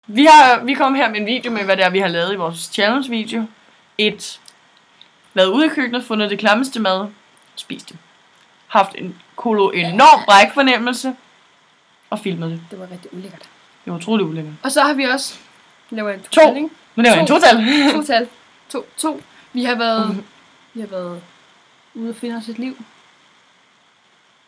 Vi kom her med en video med, hvad det er, vi har lavet i vores challenge-video. Været ude i køkkenet, fundet det klammeste mad, spist det. Haft en enorm brækfornemmelse, og filmet det. Det var rigtig ulækkert. Det var utroligt ulækkert. Og så har vi også lavet en total. Nu laver en total. Total. To. Vi har været ude at finde os et liv.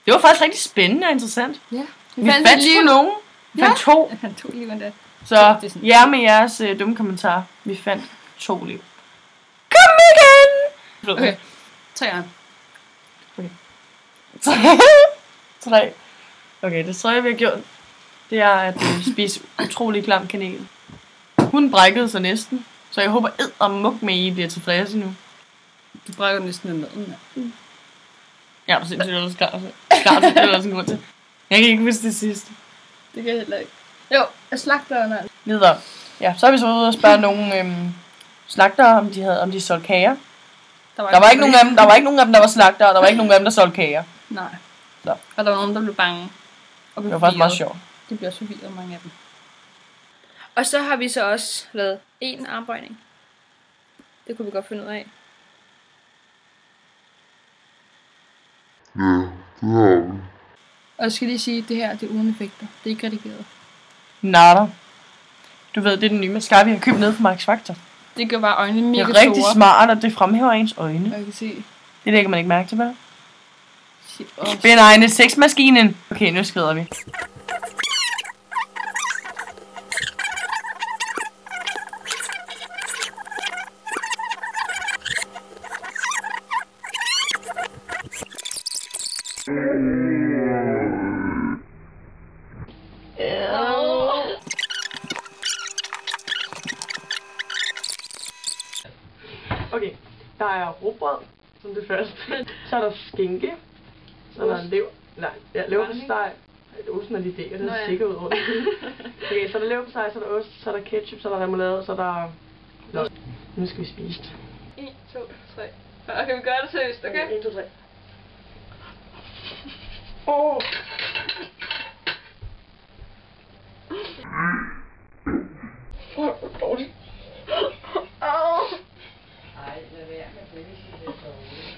Det var faktisk rigtig spændende og interessant. Ja. Vi fandt sgu nogen. Vi fandt 2. Jeg fandt 2 liv endda. Så jer med jeres dumme kommentarer. Vi fandt 2 liv. Kom igen! Okay. 3. Okay. 3. Okay, det tredje vi har gjort, det er at spise utrolig klam kanel. Hun brækkede sig næsten, så jeg håber eddermuk med I bliver tilfredse nu. Du brækker næsten med maden. Ja, du er sindssygt ellers klar til. Det er også en grund til. Jeg kan ikke huske det sidste. Det kan jeg heller ikke. Jo, jeg slagter den her. Videre. Ja, så har vi så ude og spørge nogle slagtere, om de solgte kager. Der var ikke nogen af dem, der var slagtere, og der var ikke nogen af dem, der solgte kager. Nej. Så. Og der var nogen, der blev bange. Og det var faktisk meget sjovt. Det bliver så forvirret, mange af dem. Og så har vi så også lavet en armbøjning. Det kunne vi godt finde ud af. Ja, det har vi. Og jeg skal lige sige, at det her det er uden effekter. Det er ikke redigeret. Nada. Du ved, det er den nye mascara, vi har købt nede fra Max Factor. Det gør bare øjnene mega store. Det er rigtig smart, og det fremhæver ens øjne. Jeg kan se. Det lægger man ikke mærke til, vel? Spænd egne sexmaskinen. Okay, nu skrider vi. Okay, der er rugbrød som det første. Så er der skinke. Så er der lever. Nej, ja, leverpostej. Osten er lige det, og den stikker ud over det. Okay, så er der leverpostej, så er der ost, så er der ketchup, så er der remoulade, så er der... Nu skal vi spise det. 1, 2, 3. Okay, vi gør det seriøst, okay? 1, 2, 3. Åh! Hvor dårligt. Ej, lad være med det, hvis det er dårligt.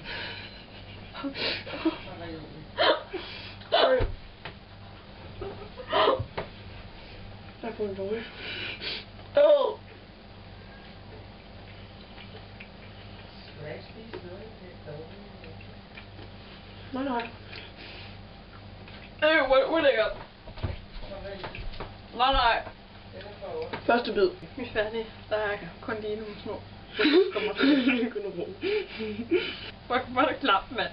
Jeg er fundet dårligt. Skal jeg ikke spise noget, det er dårligt? Nej. Hvor er det ulækkert. Nej. Første bid. Vi er færdige. Der er kun lige nogle små. Kommer til kun ro. Hvor er det klap, mand.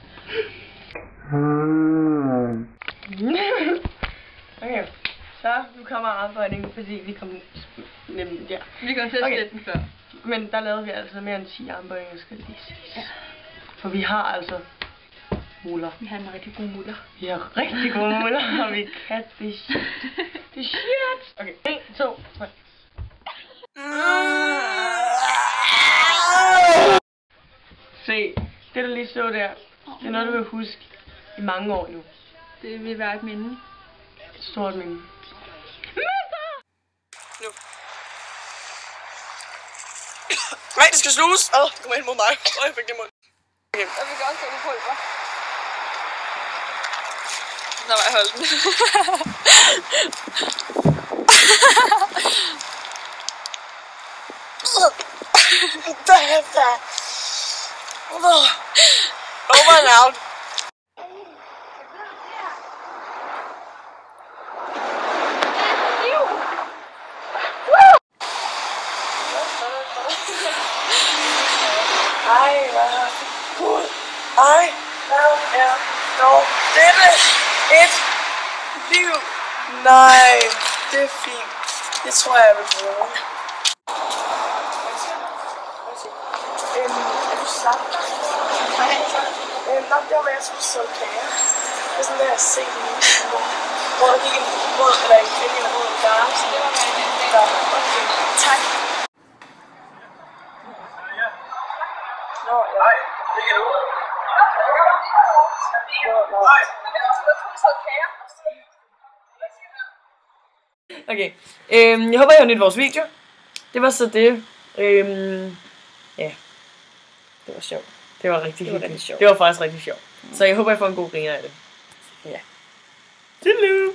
Okay, så nu kommer arbejdet, fordi vi kom nemlig der. Vi kom til at sætte den før. Men der lavede vi altså mere end 10 armbøjninger, skal lige siges. Ja. For vi har altså muller. Vi har en rigtig god muller. Vi har rigtig gode muller, og vi kan det shit. Det shit. Okay, 1, 2, 3. Se, det der lige så der, det er noget, du vil huske i mange år nu. Det vil være et minde. Et stort minde. Nu. Nej, det skal sluges. Det kommer ind mod mig. Jeg fik det i munden. Okay. Jeg vil godt tage pulver. Nå, jeg holdt den. Over and out. Ej, hvad er det god. Ej, hvad er dog dette et liv? Nej, det er fint. Det tror jeg vil bruge. Er du slap? Nej. Nok det var med, at jeg skulle sidde kager. Det er sådan der, jeg se den. Hvor der gik en rød, eller en rød garn. Det var med det. Okay, tak. Nå, ja. Nej, ikke nu. Okay. Jeg håber, I har nydt vores video. Det var så det. Ja. Det var sjovt. Det var rigtig sjovt. Det var faktisk rigtig sjovt. Så jeg håber, I får en god griner af det. Ja. Toodaloo!